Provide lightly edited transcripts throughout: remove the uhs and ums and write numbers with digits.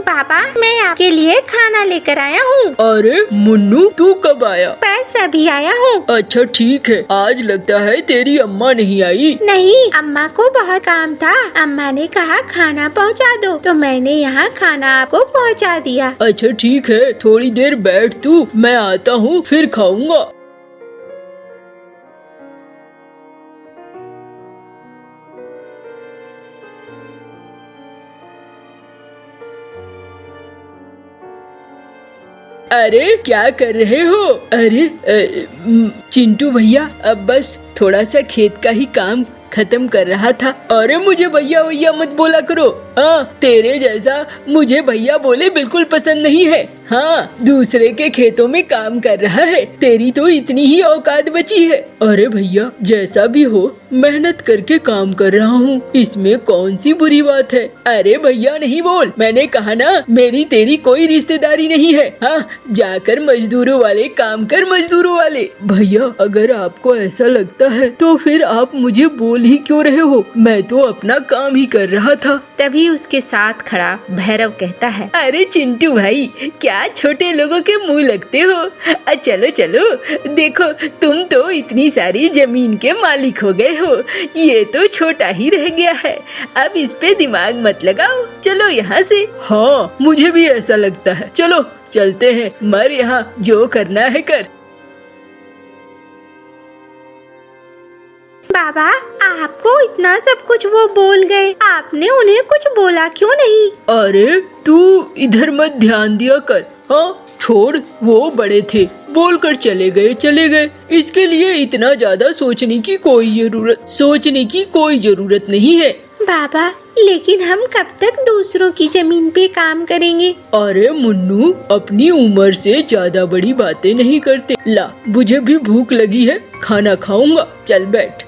पापा, मैं आपके लिए खाना लेकर आया हूँ। अरे मुन्नू, तू कब आया? बस अभी आया हूँ। अच्छा ठीक है, आज लगता है तेरी अम्मा नहीं आई। नहीं, अम्मा को बहुत काम था। अम्मा ने कहा खाना पहुँचा दो, तो मैंने यहाँ खाना आपको पहुँचा दिया। अच्छा ठीक है, थोड़ी देर बैठ तू, मैं आता हूँ फिर खाऊंगा। अरे क्या कर रहे हो? अरे चिंटू भैया, अब बस थोड़ा सा खेत का ही काम खत्म कर रहा था। अरे मुझे भैया भैया मत बोला करो। हाँ, तेरे जैसा मुझे भैया बोले बिल्कुल पसंद नहीं है। हाँ, दूसरे के खेतों में काम कर रहा है, तेरी तो इतनी ही औकात बची है। अरे भैया, जैसा भी हो, मेहनत करके काम कर रहा हूँ, इसमें कौन सी बुरी बात है। अरे भैया नहीं बोल, मैंने कहा ना, मेरी तेरी कोई रिश्तेदारी नहीं है। हाँ, जाकर मजदूरों वाले काम कर, मजदूरों वाले। भैया, अगर आपको ऐसा लगता है तो फिर आप मुझे बोल ही क्यों रहे हो? मैं तो अपना काम ही कर रहा था। तभी उसके साथ खड़ा भैरव कहता है, अरे चिंटू भाई, क्या छोटे लोगों के मुंह लगते हो। चलो चलो, देखो तुम तो इतनी सारी जमीन के मालिक हो गए हो, ये तो छोटा ही रह गया है। अब इस पे दिमाग मत लगाओ, चलो यहाँ से। हाँ, मुझे भी ऐसा लगता है। चलो चलते हैं, मर यहाँ जो करना है कर। बाबा, आपको इतना सब कुछ वो बोल गए, आपने उन्हें कुछ बोला क्यों नहीं? अरे तू इधर मत ध्यान दिया कर। हाँ छोड़, वो बड़े थे, बोलकर चले गए। इसके लिए इतना ज्यादा सोचने की कोई जरूरत नहीं है। बाबा, लेकिन हम कब तक दूसरों की जमीन पे काम करेंगे? अरे मुन्नू, अपनी उम्र से ज्यादा बड़ी बातें नहीं करते। ला, मुझे भी भूख लगी है, खाना खाऊंगा, चल बैठ।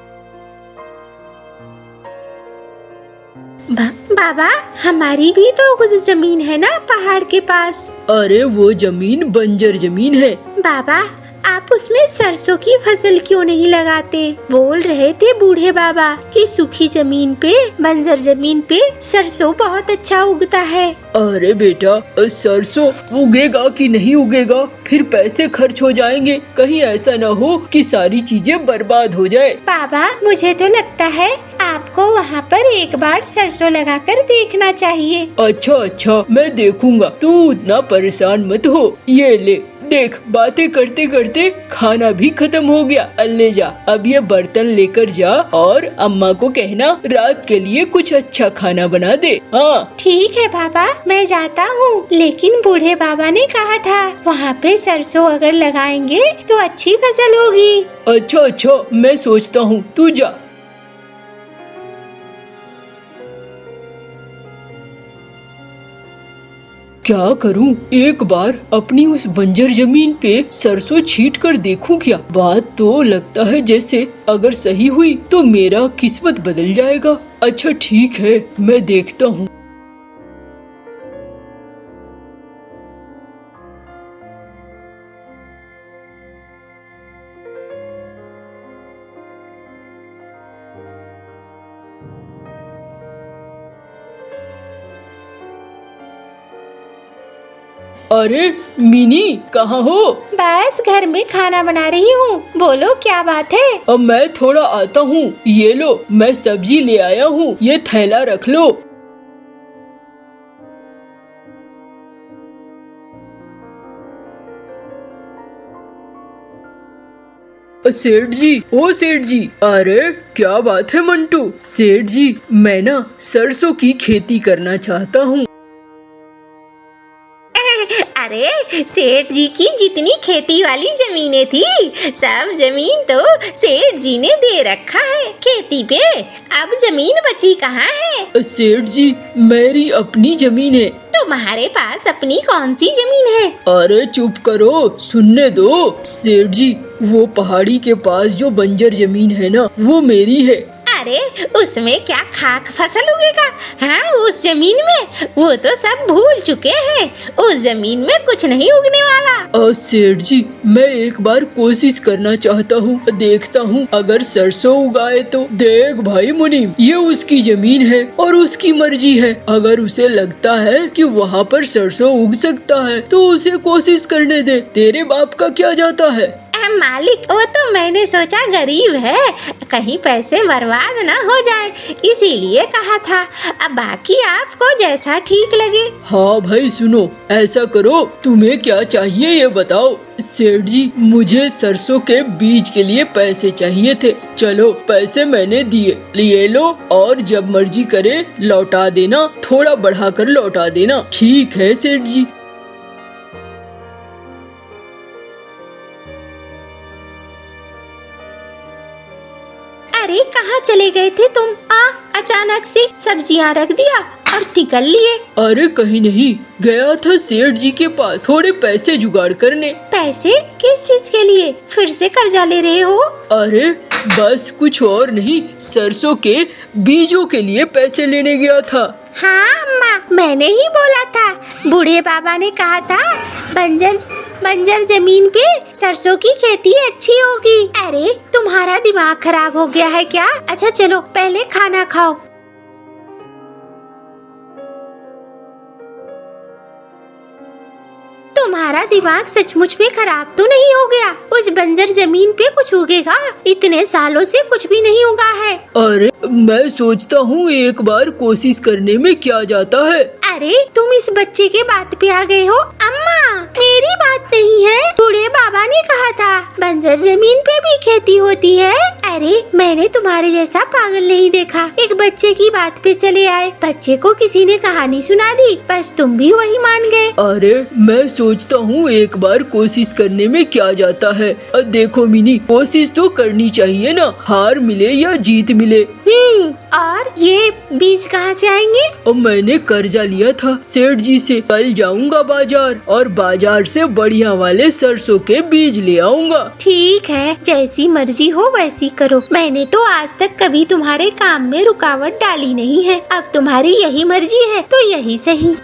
बाबा, हमारी भी तो कुछ जमीन है ना पहाड़ के पास। अरे वो जमीन बंजर जमीन है। बाबा, आप उसमें सरसों की फसल क्यों नहीं लगाते? बोल रहे थे बूढ़े बाबा कि सूखी जमीन पे, बंजर जमीन पे सरसों बहुत अच्छा उगता है। अरे बेटा, सरसों उगेगा कि नहीं उगेगा, फिर पैसे खर्च हो जाएंगे, कहीं ऐसा न हो कि सारी चीजें बर्बाद हो जाए। बाबा, मुझे तो लगता है आपको वहाँ पर एक बार सरसों लगाकर देखना चाहिए। अच्छा, मैं देखूंगा, तू उतना परेशान मत हो। ये ले देख, बातें करते करते खाना भी खत्म हो गया। ले जा, अब ये बर्तन लेकर जा और अम्मा को कहना रात के लिए कुछ अच्छा खाना बना दे। हाँ ठीक है बाबा, मैं जाता हूँ, लेकिन बूढ़े बाबा ने कहा था वहाँ पे सरसों अगर लगाएंगे तो अच्छी फसल होगी। अच्छा, मैं सोचता हूँ, तू जा। क्या करूं? एक बार अपनी उस बंजर जमीन पे सरसों छींट कर देखूं क्या? बात तो लगता है जैसे अगर सही हुई तो मेरा किस्मत बदल जाएगा। अच्छा ठीक है, मैं देखता हूँ। अरे मिनी, कहाँ हो? बस घर में खाना बना रही हूँ, बोलो क्या बात है? अब मैं थोड़ा आता हूँ, ये लो मैं सब्जी ले आया हूँ, ये थैला रख लो। सेठ जी, ओ सेठ जी, अरे क्या बात है मंटू? सेठ जी, मैं ना सरसों की खेती करना चाहता हूँ। अरे सेठ जी की जितनी खेती वाली जमीनें थी, सब जमीन तो सेठ जी ने दे रखा है खेती पे। अब जमीन बची कहाँ है? सेठ जी, मेरी अपनी जमीन है। तुम्हारे पास अपनी कौन सी जमीन है? अरे चुप करो, सुनने दो। सेठ जी, वो पहाड़ी के पास जो बंजर जमीन है ना, वो मेरी है। अरे उसमें क्या खाक फसल उगेगा? हाँ, उस जमीन में वो तो सब भूल चुके हैं। उस जमीन में कुछ नहीं उगने वाला। और सेठ जी, मैं एक बार कोशिश करना चाहता हूँ, देखता हूँ अगर सरसों उगाए तो। देख भाई मुनीम, ये उसकी जमीन है और उसकी मर्जी है। अगर उसे लगता है कि वहाँ पर सरसों उग सकता है तो उसे कोशिश करने दे, तेरे बाप का क्या जाता है। मालिक, वो तो मैंने सोचा गरीब है, कहीं पैसे बर्बाद न हो जाए, इसीलिए कहा था। अब बाकी आपको जैसा ठीक लगे। हाँ भाई सुनो, ऐसा करो, तुम्हें क्या चाहिए ये बताओ। सेठ जी, मुझे सरसों के बीज के लिए पैसे चाहिए थे। चलो, पैसे मैंने दिए, लिए लो, और जब मर्जी करे लौटा देना, थोड़ा बढ़ा कर लौटा देना। ठीक है सेठ जी। अरे कहाँ चले गए थे तुम? अचानक से सब्जियाँ रख दिया और निकल लिए। अरे कहीं नहीं, गया था सेठ जी के पास थोड़े पैसे जुगाड़ करने। पैसे? किस चीज के लिए? फिर से कर्जा ले रहे हो? अरे बस कुछ और नहीं, सरसों के बीजों के लिए पैसे लेने गया था। हाँ अम्मा, मैंने ही बोला था। बूढ़े बाबा ने कहा था बंजर जमीन पे सरसों की खेती अच्छी होगी। अरे तुम्हारा दिमाग खराब हो गया है क्या? अच्छा चलो पहले खाना खाओ। तुम्हारा दिमाग सचमुच में खराब तो नहीं हो गया? उस बंजर जमीन पे कुछ उगेगा? इतने सालों से कुछ भी नहीं उगा है। अरे मैं सोचता हूँ एक बार कोशिश करने में क्या जाता है। अरे तुम इस बच्चे के बात पे आ गए हो? अम्मा, मेरी बात नहीं है, बूढ़े बाबा ने कहा था बंजर जमीन पे भी खेती होती है। अरे मैंने तुम्हारे जैसा पागल नहीं देखा। एक बच्चे की बात पे चले आए, बच्चे को किसी ने कहानी सुना दी, बस तुम भी वही मान गए। अरे मैं सोचता हूँ एक बार कोशिश करने में क्या जाता है। देखो मिनी, कोशिश तो करनी चाहिए ना, हार मिले या जीत मिले। और ये बीज कहाँ से आएंगे? और मैंने कर्जा लिया था सेठ जी से, कल जाऊंगा बाजार और बाजार से बढ़िया वाले सरसों के बीज ले आऊंगा। ठीक है, जैसी मर्जी हो वैसी करो। मैंने तो आज तक कभी तुम्हारे काम में रुकावट डाली नहीं है। अब तुम्हारी यही मर्जी है तो यही सही।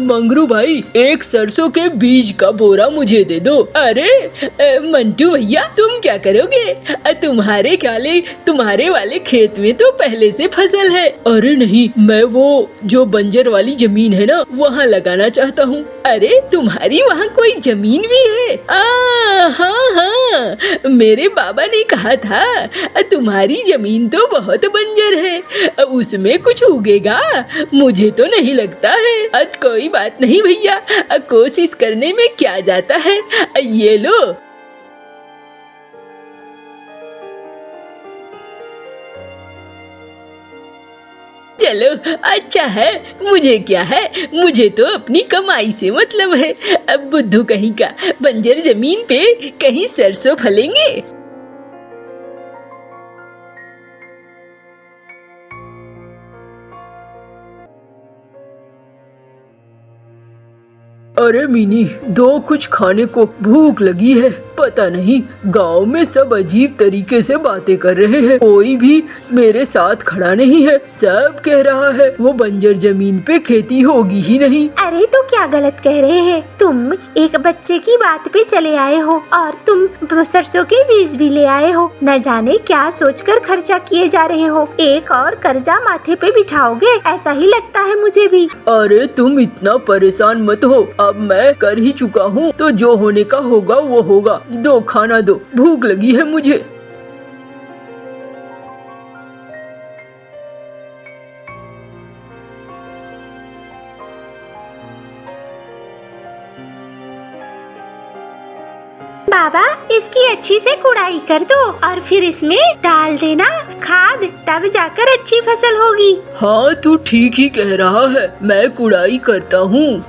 मंगरू भाई, एक सरसों के बीज का बोरा मुझे दे दो। अरे मंटू भैया, तुम क्या करोगे? तुम्हारे वाले खेत में तो पहले से फसल है। अरे नहीं, मैं वो जो बंजर वाली जमीन है ना, वहाँ लगाना चाहता हूँ। अरे तुम्हारी वहाँ कोई जमीन भी है? हाँ हाँ, मेरे बाबा ने कहा था तुम्हारी जमीन तो बहुत बंजर है, उसमें कुछ उगेगा? मुझे तो नहीं लगता है। आज कोई बात नहीं भैया, कोशिश करने में क्या जाता है। ये लो। चलो अच्छा है, मुझे क्या है, मुझे तो अपनी कमाई से मतलब है। अब बुद्धू कहीं का, बंजर जमीन पे कहीं सरसों फलेंगे। अरे मिनी, दो कुछ खाने को, भूख लगी है। पता नहीं, गांव में सब अजीब तरीके से बातें कर रहे हैं, कोई भी मेरे साथ खड़ा नहीं है। सब कह रहा है वो बंजर जमीन पे खेती होगी ही नहीं। अरे तो क्या गलत कह रहे हैं? तुम एक बच्चे की बात पे चले आए हो और तुम सरसों के बीज भी ले आए हो। न जाने क्या सोचकर खर्चा किए जा रहे हो। एक और कर्जा माथे पे बिठाओगे, ऐसा ही लगता है मुझे भी। अरे तुम इतना परेशान मत हो, अब मैं कर ही चुका हूँ, तो जो होने का होगा वो होगा। दो खाना दो, भूख लगी है मुझे। बाबा, इसकी अच्छी से कुड़ाई कर दो और फिर इसमें डाल देना खाद, तब जाकर अच्छी फसल होगी। हाँ तू ठीक ही कह रहा है, मैं कुड़ाई करता हूँ।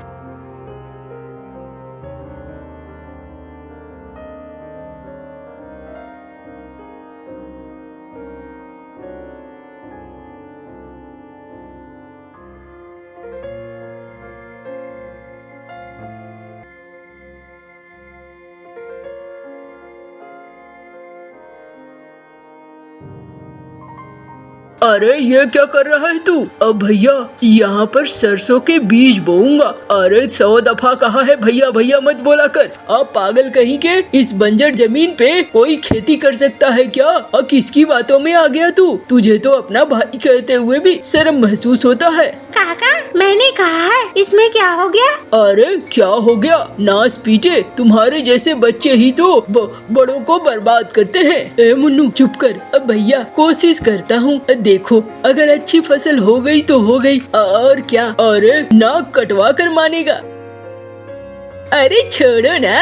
अरे ये क्या कर रहा है तू? अब भैया यहाँ पर सरसों के बीज बोऊंगा। अरे 100 दफा कहा है भैया भैया मत बोला कर। अब पागल कहीं के, इस बंजर जमीन पे कोई खेती कर सकता है क्या? और किसकी बातों में आ गया तू? तुझे तो अपना भाई कहते हुए भी शर्म महसूस होता है। काका मैंने कहा है, इसमें क्या हो गया? अरे क्या हो गया? नाच पीटे, तुम्हारे जैसे बच्चे ही तो बड़ों को बर्बाद करते हैं। ए मुन्नू चुप कर। अब भैया कोशिश करता हूँ, देखो अगर अच्छी फसल हो गई तो हो गई, और क्या। अरे नाक कटवा कर मानेगा। अरे छोड़ो ना,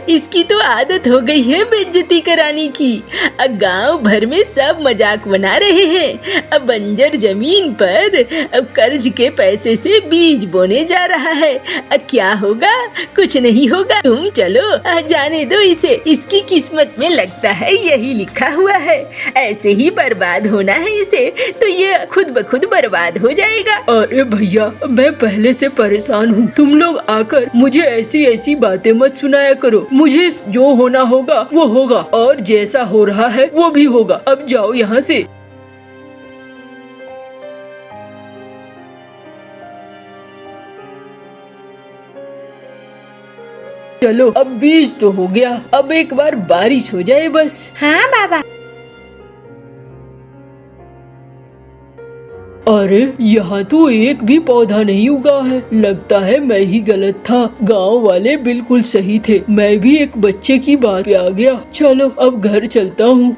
इसकी तो आदत हो गई है बेइज्जती कराने की। अब गांव भर में सब मजाक बना रहे हैं। अब बंजर जमीन पर अब कर्ज के पैसे से बीज बोने जा रहा है। अब क्या होगा? कुछ नहीं होगा। तुम चलो, जाने दो इसे। इसकी किस्मत में लगता है यही लिखा हुआ है। ऐसे ही बर्बाद होना है इसे, तो ये खुद ब खुद बर्बाद हो जाएगा। अरे भैया मैं पहले से परेशान हूँ, तुम लोग आकर मुझे ऐसी बातें मत सुनाया करो। मुझे जो होना होगा वो होगा, और जैसा हो रहा है वो भी होगा। अब जाओ यहाँ से। चलो अब बीज तो हो गया, अब एक बार बारिश हो जाए बस। हाँ बाबा। अरे यहाँ तो एक भी पौधा नहीं उगा है। लगता है मैं ही गलत था, गांव वाले बिल्कुल सही थे। मैं भी एक बच्चे की बात पे आ गया। चलो अब घर चलता हूँ।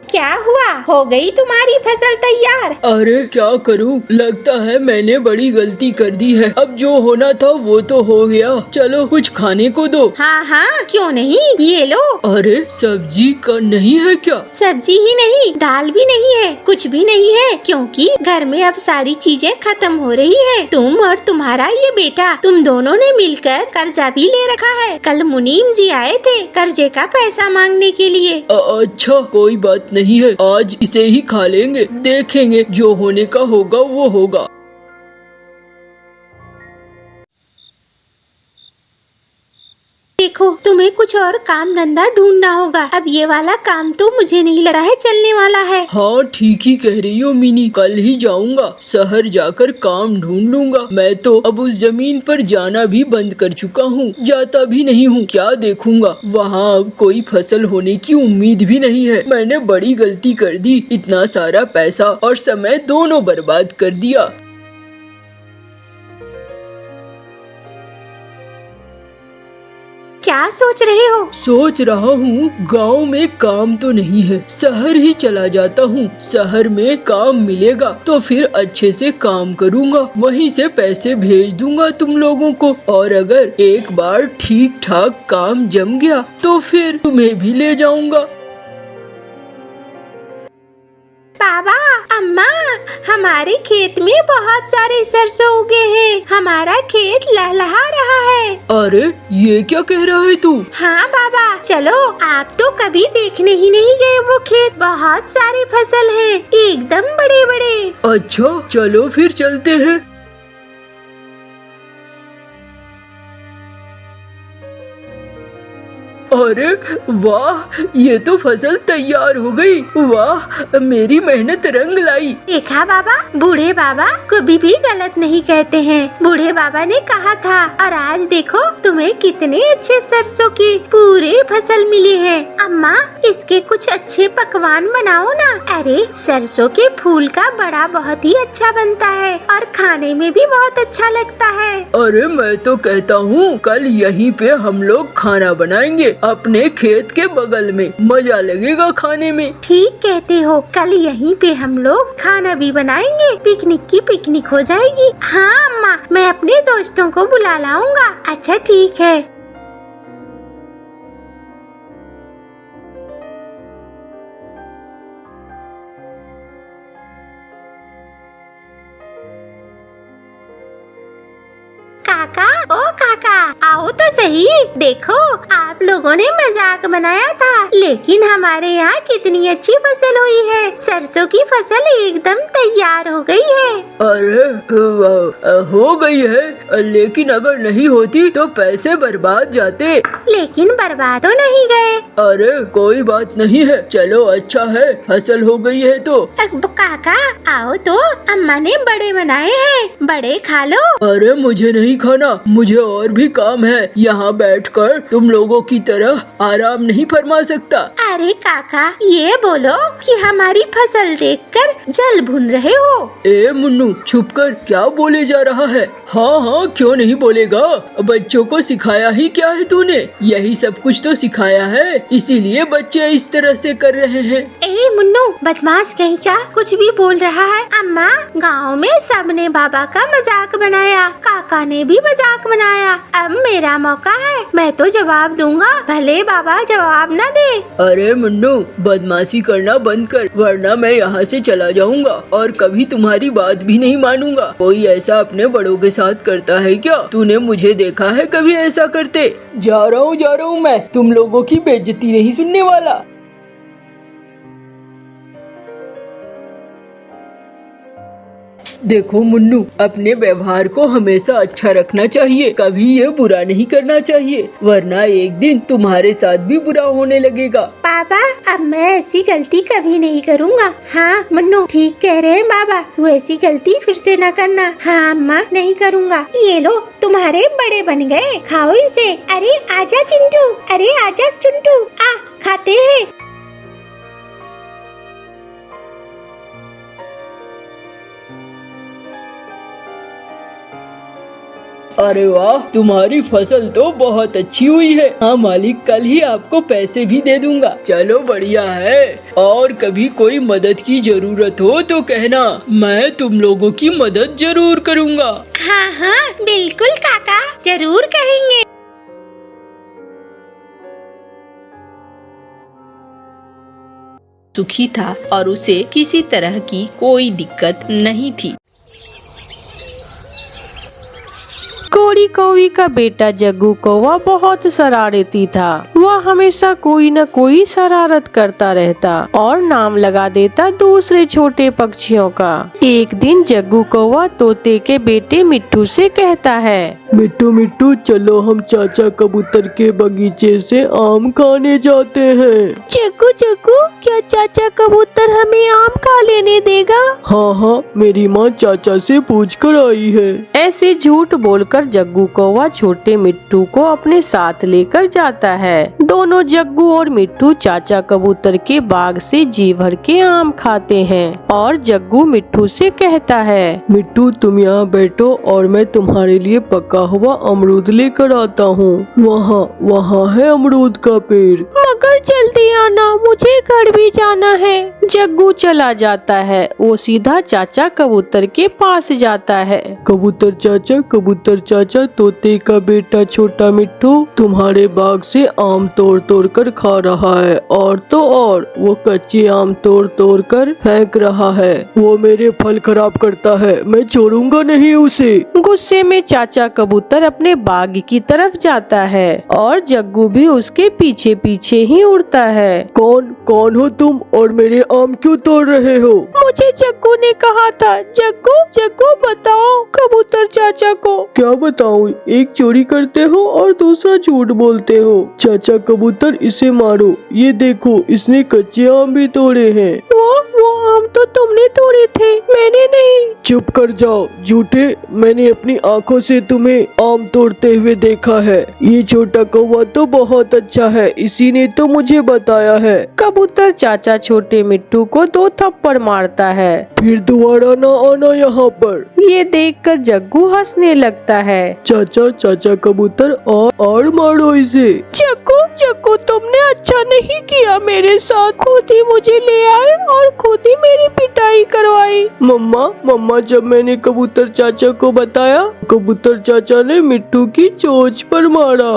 क्या हुआ? हो गई तुम्हारी फसल तैयार? अरे क्या करूं, लगता है मैंने बड़ी गलती कर दी है। अब जो होना था वो तो हो गया। चलो कुछ खाने को दो। हाँ हाँ क्यों नहीं, ये लो। अरे सब्जी का नहीं है क्या? सब्जी ही नहीं, दाल भी नहीं है, कुछ भी नहीं है, क्योंकि घर में अब सारी चीजें खत्म हो रही है। तुम और तुम्हारा ये बेटा, तुम दोनों ने मिलकर कर्जा भी ले रखा है। कल मुनीम जी आए थे कर्जे का पैसा मांगने के लिए। अच्छा कोई बात नहीं है, आज इसे ही खा लेंगे। देखेंगे जो होने का होगा वो होगा। देखो तुम्हें कुछ और काम धंधा ढूंढना होगा। अब ये वाला काम तो मुझे नहीं लगा है चलने वाला है। हाँ ठीक ही कह रही हो मिनी, कल ही जाऊंगा, शहर जाकर काम ढूंढ लूंगा। मैं तो अब उस जमीन पर जाना भी बंद कर चुका हूँ, जाता भी नहीं हूँ। क्या देखूंगा वहाँ, अब कोई फसल होने की उम्मीद भी नहीं है। मैंने बड़ी गलती कर दी, इतना सारा पैसा और समय दोनों बर्बाद कर दिया। क्या सोच रहे हो? सोच रहा हूँ गांव में काम तो नहीं है, शहर ही चला जाता हूँ। शहर में काम मिलेगा तो फिर अच्छे से काम करूँगा, वहीं से पैसे भेज दूंगा तुम लोगों को। और अगर एक बार ठीक ठाक काम जम गया तो फिर तुम्हें भी ले जाऊंगा। बाबा, अम्मा, हमारे खेत में बहुत सारे सरसों उगे हैं। हमारा खेत लहलहा रहा है। अरे ये क्या कह रहा है तू? हाँ बाबा, चलो, आप तो कभी देखने ही नहीं गए वो खेत। बहुत सारी फसल हैं, एकदम बड़े बड़े। अच्छा चलो फिर चलते हैं। अरे वाह, ये तो फसल तैयार हो गई। वाह, मेरी मेहनत रंग लाई। देखा बाबा, बूढ़े बाबा कभी भी गलत नहीं कहते हैं। बूढ़े बाबा ने कहा था, और आज देखो तुम्हें कितने अच्छे सरसों की पूरे फसल मिली है। अम्मा, इसके कुछ अच्छे पकवान बनाओ ना। अरे सरसों के फूल का बड़ा बहुत ही अच्छा बनता है और खाने में भी बहुत अच्छा लगता है। अरे मैं तो कहता हूँ कल यहीं पे हम लोग खाना बनाएंगे, अपने खेत के बगल में। मजा लगेगा खाने में। ठीक कहते हो, कल यहीं पे हम लोग खाना भी बनाएंगे। पिकनिक की पिकनिक हो जाएगी। हाँ अम्मा, मैं अपने दोस्तों को बुला लाऊंगा। अच्छा ठीक है। काका, ओ काका, आओ तो सही। देखो, आप लोगों ने मजाक बनाया था, लेकिन हमारे यहाँ कितनी अच्छी फसल हुई है। सरसों की फसल एकदम तैयार हो गई है। अरे हो गई है, लेकिन अगर नहीं होती तो पैसे बर्बाद जाते। लेकिन बर्बाद तो नहीं गए। अरे कोई बात नहीं है, चलो अच्छा है फसल हो गई है तो। काका आओ तो, अम्मा ने बड़े बनाए हैं, बड़े खा लो। अरे मुझे नहीं खाना, मुझे और भी काम है। यहाँ बैठकर तुम लोगों की तरह आराम नहीं फरमा सकता। अरे काका, ये बोलो कि हमारी फसल देखकर जल भुन रहे हो। ए मुन्नू, छुप कर क्या बोले जा रहा है? हाँ हाँ, क्यों नहीं बोलेगा। बच्चों को सिखाया ही क्या है तूने? यही सब कुछ तो सिखाया है, इसीलिए बच्चे इस तरह से कर रहे हैं। ए मुन्नू, बदमाश कहीं क्या कुछ भी बोल रहा है। अम्मा, गांव में सबने बाबा का मजाक बनाया, काका ने भी मजाक बनाया। अब मेरा मौका है, मैं तो जवाब दूंगा, भले बाबा जवाब न दे। अरे मुन्नू, बदमाशी करना बंद कर, वरना मैं यहाँ से चला जाऊंगा और कभी तुम्हारी बात भी नहीं मानूंगा। कोई ऐसा अपने बड़ों के साथ करता है क्या? तूने मुझे देखा है कभी ऐसा करते? जा रहा हूँ मैं, तुम लोगों की बेइज्जती नहीं सुनने वाला। देखो मुन्नू, अपने व्यवहार को हमेशा अच्छा रखना चाहिए, कभी ये बुरा नहीं करना चाहिए, वरना एक दिन तुम्हारे साथ भी बुरा होने लगेगा। पापा, अब मैं ऐसी गलती कभी नहीं करूँगा। हाँ मुन्नू, ठीक कह रहे हैं बाबा, तू ऐसी गलती फिर से न करना। हाँ अम्मा, नहीं करूँगा। ये लो, तुम्हारे बड़े बन गए, खाओ इसे। अरे आजा चिंटू, अरे आजा चिंटू, आ खाते हैं। अरे वाह, तुम्हारी फसल तो बहुत अच्छी हुई है। हाँ मालिक, कल ही आपको पैसे भी दे दूंगा। चलो बढ़िया है, और कभी कोई मदद की जरूरत हो तो कहना, मैं तुम लोगों की मदद जरूर करूंगा। हाँ हाँ बिल्कुल काका, जरूर कहेंगे। सुखी था और उसे किसी तरह की कोई दिक्कत नहीं थी। कोड़ी कौवी का बेटा जग्गू कौवा बहुत शरारती था। वह हमेशा कोई न कोई शरारत करता रहता और नाम लगा देता दूसरे छोटे पक्षियों का। एक दिन जग्गू कौवा तोते के बेटे मिट्टू से कहता है, मिट्टू मिट्टू, चलो हम चाचा कबूतर के बगीचे से आम खाने जाते हैं। जग्गू जग्गू, क्या चाचा कबूतर हमें आम खा लेने देगा? हाँ हाँ, मेरी माँ चाचा से पूछ कर आई है। ऐसे झूठ बोलकर जग्गू कौवा छोटे मिट्टू को अपने साथ लेकर जाता है। दोनों जग्गू और मिट्टू चाचा कबूतर के बाग से जी भर के आम खाते हैं और जग्गू मिट्टू से कहता है, मिट्टू तुम यहाँ बैठो और मैं तुम्हारे लिए पका हुआ अमरूद लेकर आता हूँ। वहाँ है अमरूद का पेड़। मगर जल्दी आना, मुझे घर भी जाना है। जग्गू चला जाता है। वो सीधा चाचा कबूतर के पास जाता है। कबूतर चाचा, तोते का बेटा छोटा मिट्टू तुम्हारे बाग से आम तोड़ कर खा रहा है, और तो और वो कच्चे आम तोड़ कर फेंक रहा है। वो मेरे फल खराब करता है, मैं छोड़ूंगा नहीं उसे। गुस्से में चाचा कबूतर अपने बाग की तरफ जाता है और जग्गू भी उसके पीछे पीछे ही उड़ता है। कौन हो तुम और मेरे आम क्यों तोड़ रहे हो? मुझे जग्गू ने कहा था। जग्गू बताओ कबूतर चाचा को। क्या बताऊं? एक चोरी करते हो और दूसरा झूठ बोलते हो। चाचा कबूतर, इसे मारो। ये देखो, इसने कच्चे आम भी तोड़े हैं। वो आम तो तुमने तोड़े थे, मैंने नहीं। चुप कर जाओ झूठे, मैंने अपनी आंखों से तुम्हें आम तोड़ते हुए देखा है। ये छोटा कौवा तो बहुत अच्छा है, इसी ने तो मुझे बताया है। कबूतर चाचा छोटे मिट्टू को 2 थप्पड़ मारता है। फिर दोबारा न आना यहाँ पर। ये देखकर जग्गू हंसने लगता है। चाचा कबूतर, और मारो इसे। जग्गू तुमने अच्छा नहीं किया मेरे साथ, खुद ही मुझे ले आए और खुद ही मेरी पिटाई करवाई। मम्मा, जब मैंने कबूतर चाचा को बताया, कबूतर चाचा ने मिट्टू की चोंच पर मारा।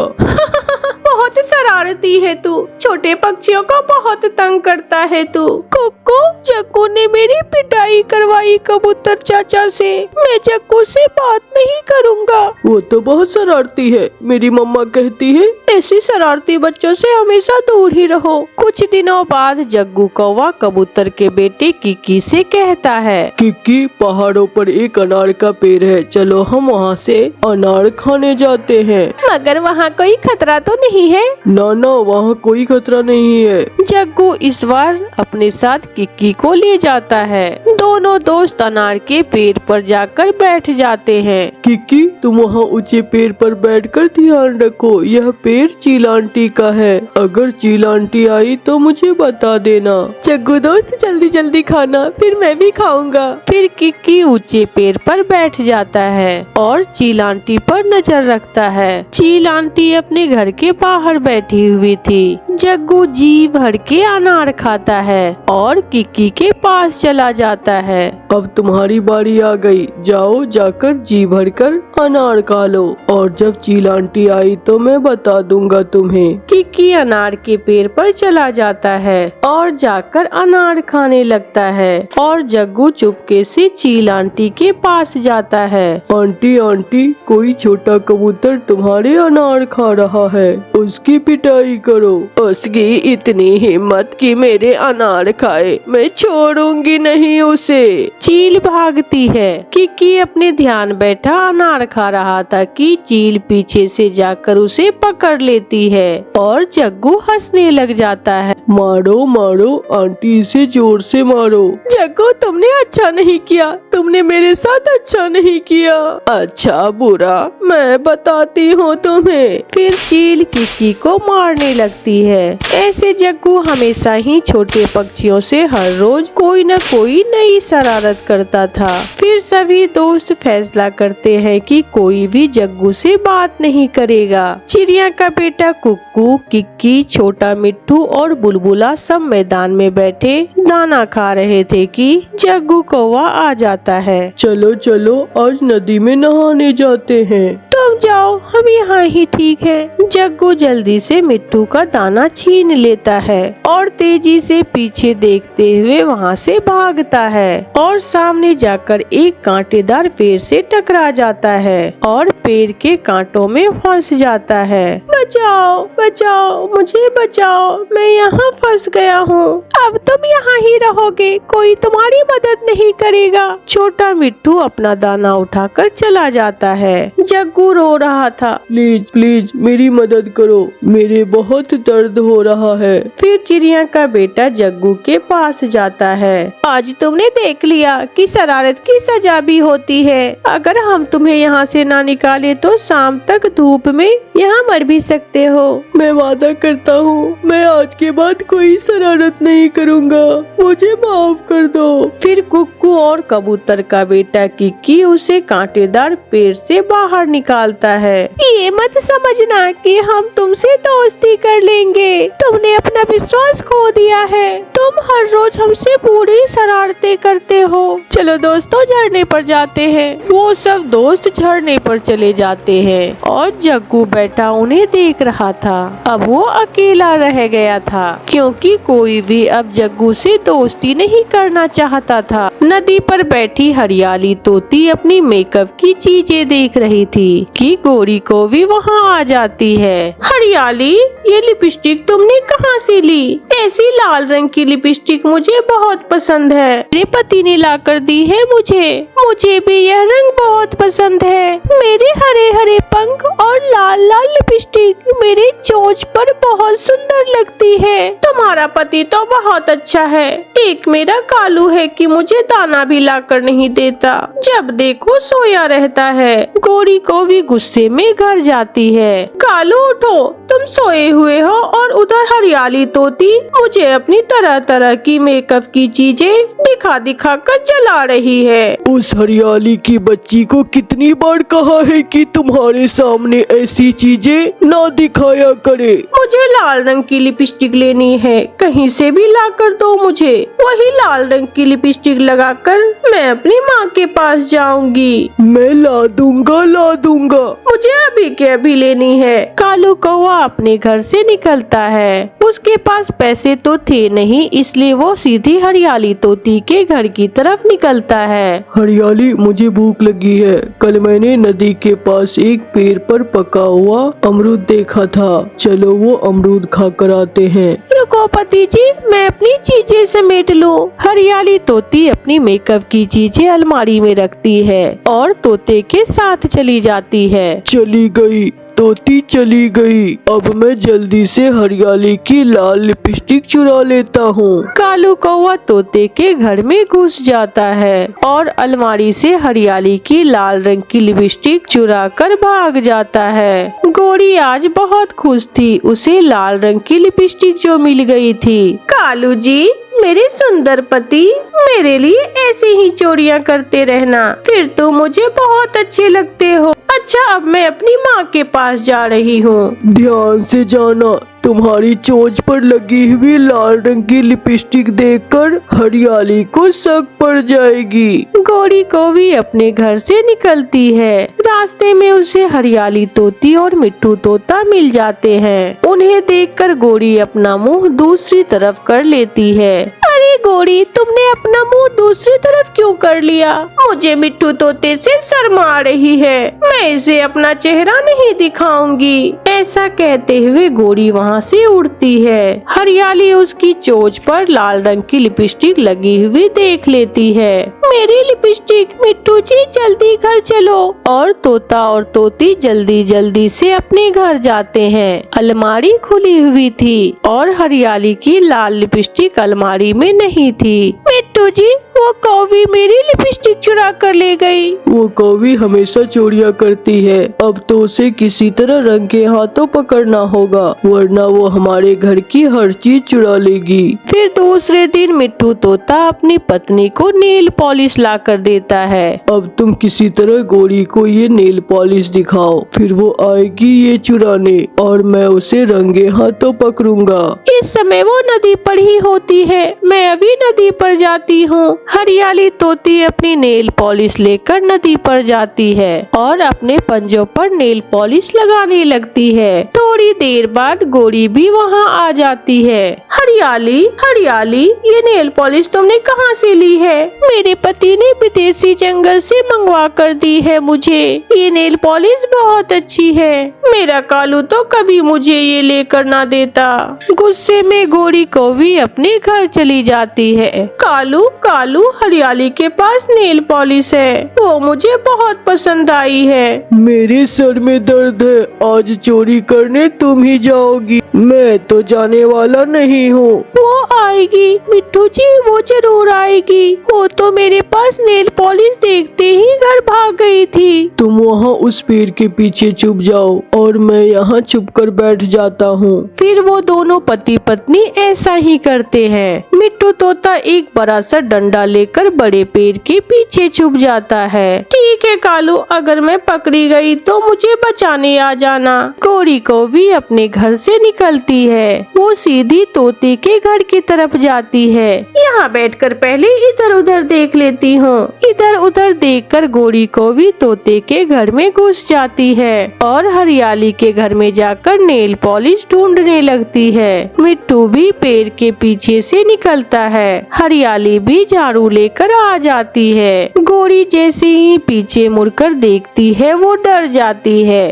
बहुत शरारती है तू, छोटे पक्षियों को बहुत तंग करता है तू। कुक्कू, जग्गू ने मेरी पिटाई करवाई कबूतर चाचा से, मैं जग्गू से बात नहीं करूँगा। वो तो बहुत शरारती है, मेरी मम्मा कहती है ऐसी शरारती बच्चों से हमेशा दूर ही रहो। कुछ दिनों बाद जग्गू कौवा कबूतर के बेटे किक्की से कहता है, किक्की, पहाड़ों पर एक अनार का पेड़ है, चलो हम वहाँ से अनार खाने जाते हैं। मगर वहाँ कोई खतरा तो नहीं है? ना ना, वहाँ कोई खतरा नहीं है। जग्गू इस बार अपने साथ किक्की को ले जाता है। दोनों दोस्त अनार के पेड़ पर जाकर बैठ जाते हैं। किक्की, तुम वहाँ ऊंचे पेड़ पर बैठकर ध्यान रखो, यह पेड़ चील आंटी का है। अगर चील आंटी आई तो मुझे बता देना। जग्गू दोस्त, जल्दी जल्दी खाना, फिर मैं भी खाऊंगा। फिर किक्की ऊंचे पेड़ पर बैठ जाता है और चील आंटी पर नजर रखता है। चील आंटी अपने घर के बाहर बैठी हुई थी। जग्गू जी भर के अनार खाता है और किक्की के पास चला जाता है। अब तुम्हारी बारी आ गई, जाओ जाकर जी भरकर अनार खा लो, और जब चील आंटी आई तो मैं बता दूंगा तुम्हें। किक्की अनार के पेड़ पर चला जाता है और जाकर अनार खाने लगता है और जग्गू चुपके से चील आंटी के पास जाता है। आंटी आंटी, कोई छोटा कबूतर तुम्हारे अनार खा रहा है, उसकी पिटाई करो। उसकी इतनी हिम्मत कि मेरे अनार खाए, मैं छोड़ूंगी नहीं उसे। चील भागती है। किक्की अपने ध्यान बैठा अनार खा रहा था कि चील पीछे से जाकर उसे पकड़ लेती है और जग्गू हंसने लग जाता है। मारो मारो, आंटी इसे जोर से मारो। जग्गू, तुमने अच्छा नहीं किया, तुमने मेरे साथ अच्छा नहीं किया। अच्छा बुरा, मैं बताती हूँ तुम्हें। फिर चील किक्की को मारने लगती है। ऐसे जग्गू हमेशा ही छोटे पक्षियों से हर रोज कोई न कोई नई शरारत करता था। फिर सभी दोस्त फैसला करते हैं कि कोई भी जग्गू से बात नहीं करेगा। चिड़िया का बेटा कुक्कू, किक्की, छोटा मिट्ठू और बुलबुला सब मैदान में बैठे दाना खा रहे थे कि जग्गू कौवा आ जाता है। चलो चलो, आज नदी में नहाने जाते हैं। तुम जाओ, हम यहाँ ही ठीक है। जग्गू जल्दी से मिट्टू का दाना छीन लेता है और तेजी से पीछे देखते हुए वहाँ से भागता है और सामने जाकर एक कांटेदार पेड़ से टकरा जाता है और पेड़ के कांटों में फंस जाता है। बचाओ बचाओ, मुझे बचाओ, मैं यहाँ फंस गया हूँ। अब तुम यहाँ ही रहोगे, कोई तुम्हारी मदद नहीं करेगा। छोटा मिट्टू अपना दाना उठाकर चला जाता है। जग्गू रो रहा था। प्लीज प्लीज मेरी मदद करो, मेरे बहुत दर्द हो रहा है। फिर चिड़िया का बेटा जग्गू के पास जाता है। आज तुमने देख लिया कि शरारत की सजा भी होती है। अगर हम तुम्हें यहाँ से ना निकाले तो शाम तक धूप में यहाँ मर भी सकते हो। मैं वादा करता हूँ, मैं आज के बाद कोई शरारत नहीं करूँगा, मुझे माफ कर दो। फिर कुक्कू और कबूतर का बेटा किक्की उसे कांटेदार पेड़ से बाहर निकालता है। ये मत समझना कि हम तुमसे दोस्ती कर लेंगे, तुमने अपना विश्वास खो दिया है। तुम हर रोज हमसे बुरी शरारतें करते हो। चलो दोस्तों, झरने पर जाते हैं। वो सब दोस्त झरने पर चले जाते हैं और जग्गू बैठा उन्हें देख रहा था। अब वो अकेला रह गया था क्योंकि कोई भी अब जग्गू से दोस्ती नहीं करना चाहता था। नदी पर बैठी हरियाली तोती अपनी मेकअप की चीजें देख रही थी कि गोरी को भी वहाँ आ जाती है। हरियाली, ये लिपस्टिक तुमने कहाँ से ली? ऐसी लाल रंग की लिपस्टिक मुझे बहुत पसंद है, मेरे पति ने ला कर दी है मुझे भी यह रंग बहुत पसंद है। मेरे हरे हरे पंख और लाल लाल लिपस्टिक मेरे चोंच पर बहुत सुंदर लगती है। तुम्हारा पति तो बहुत अच्छा है, एक मेरा कालू है कि मुझे दाना भी ला कर नहीं देता, जब देखो सोया रहता है। गोरी को भी गुस्से में घर जाती है। कालू उठो, तुम सोए हुए हो और उधर हरियाली तोती मुझे अपनी तरह तरह की मेकअप की चीजें दिखा दिखा कर जला रही है। उस हरियाली की बच्ची को कितनी बार कहा है कि तुम्हारे सामने ऐसी चीजें ना दिखाया करे। मुझे लाल रंग की लिपस्टिक लेनी है, कहीं से भी ला कर दो मुझे। वही लाल रंग की लिपस्टिक लगाकर मैं अपनी माँ के पास जाऊंगी। मैं ला दूंगा। मुझे अभी के अभी लेनी है। कालू कौवा अपने घर से निकलता है। उसके पास पैसे तो थे नहीं, इसलिए वो सीधी हरियाली तोती के घर की तरफ निकलता है। हरियाली, मुझे भूख लगी है। कल मैंने नदी के पास एक पेड़ पर पका हुआ अमरूद देखा था। चलो वो अमरूद खा कर आते हैं। रुको पति जी, मैं अपनी चीजें समेट लूं। हरियाली तोती अपनी मेकअप की चीजें अलमारी में रखती है और तोते के साथ चली जाती है। चली गई, तोती चली गई। अब मैं जल्दी से हरियाली की लाल लिपस्टिक चुरा लेता हूँ। कालू कौवा तोते के घर में घुस जाता है और अलमारी से हरियाली की लाल रंग की लिपस्टिक चुरा कर भाग जाता है। गोरी आज बहुत खुश थी, उसे लाल रंग की लिपस्टिक जो मिल गई थी। कालू जी, मेरे सुंदर पति, मेरे लिए ऐसे ही चोरियां करते रहना, फिर तो मुझे बहुत अच्छे लगते हो। अच्छा, अब मैं अपनी माँ के पास जा रही हूँ। ध्यान से जाना, तुम्हारी चोंच पर लगी हुई लाल रंग की लिपस्टिक देखकर हरियाली को शक पड़ जाएगी। गोरी कौवी अपने घर से निकलती है। रास्ते में उसे हरियाली तोती और मिट्टू तोता मिल जाते हैं। उन्हें देखकर गोरी अपना मुंह दूसरी तरफ कर लेती है। अरे गोरी, तुमने अपना मुंह दूसरी तरफ क्यों कर लिया? मुझे मिट्टू तोते से शर्म आ रही है, मैं इसे अपना चेहरा नहीं दिखाऊंगी। ऐसा कहते हुए गोरी वहाँ से उड़ती है। हरियाली उसकी चोंच पर लाल रंग की लिपस्टिक लगी हुई देख लेती है। मेरी लिपस्टिक, मिट्टू जी जल्दी घर चलो। और तोता और तोती जल्दी जल्दी से अपने घर जाते हैं। अलमारी खुली हुई थी और हरियाली की लाल लिपस्टिक अलमारी में नहीं थी। मिट्टू जी, वो कौवी मेरी लिपस्टिक चुरा कर ले गई। वो कौवी हमेशा चोरियां करती है। अब तो उसे किसी तरह रंगे हाथों पकड़ना होगा, वरना वो हमारे घर की हर चीज चुरा लेगी। फिर दूसरे दिन मिट्टू तोता अपनी पत्नी को नेल पॉलिश ला कर देता है। अब तुम किसी तरह गोरी को ये नेल पॉलिश दिखाओ, फिर वो आएगी ये चुराने और मैं उसे रंगे हाथों पकड़ूंगा। इस समय वो नदी पर ही होती है। मैं अभी नदी पर जाती हूँ। हरियाली तोती अपनी नेल पॉलिश लेकर नदी पर जाती है और अपने पंजों पर नेल पॉलिश लगाने लगती है। थोड़ी देर बाद गोरी भी वहाँ आ जाती है। हरियाली, हरियाली, ये नेल पॉलिश तुमने कहाँ से ली है? मेरे पति ने विदेशी जंगल से मंगवा कर दी है मुझे। ये नेल पॉलिश बहुत अच्छी है। मेरा कालू तो कभी मुझे ये लेकर ना देता। गुस्से में गोरी कौवी अपने घर चली जाती है। कालू, कालू, हरियाली के पास नेल पॉलिश है, वो मुझे बहुत पसंद आई है। मेरे सर में दर्द है, आज चोरी करने तुम ही जाओगी, मैं तो जाने वाला नहीं हूँ। वो आएगी मिट्टू जी, वो जरूर आएगी। वो तो मेरे पास नेल पॉलिश देखते ही घर भाग गई थी। तुम वहाँ उस पेड़ के पीछे छुप जाओ और मैं यहाँ छुप कर बैठ जाता हूँ। फिर वो दोनों पति पत्नी ऐसा ही करते हैं। मिट्टू तोता एक बड़ा सा डंडा लेकर बड़े पेड़ के पीछे छुप जाता है। ठीक है कालू, अगर मैं पकड़ी गई तो मुझे बचाने आ जाना। गोरी कौवी अपने घर से निकलती है। वो सीधी तोते के घर की तरफ जाती है। यहाँ बैठकर पहले इधर उधर देख लेती हूँ। इधर उधर देखकर गोरी कौवी तोते के घर में घुस जाती है और हरियाली के घर में जाकर नेल पॉलिश ढूंढने लगती है। मिट्टू भी पेड़ के पीछे से निकलता है। हरियाली भी झाड़ू लेकर आ जाती है। गोरी जैसे ही पीछे मुड़कर देखती है वो डर जाती है।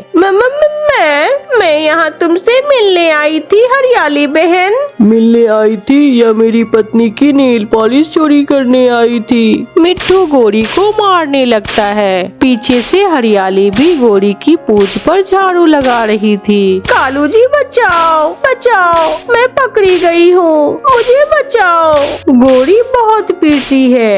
मैं यहाँ तुमसे मिलने आई थी हरियाली बहन। मिलने आई थी या मेरी पत्नी की नेल पॉलिश चोरी करने आई थी? मिट्टू गोरी को मारने लगता है। पीछे से हरियाली भी गोरी की पूंछ पर झाड़ू लगा रही थी। कालू जी बचाओ, बचाओ, मैं पकड़ी गई हूँ, मुझे बचाओ। गोरी बहुत पीटती है।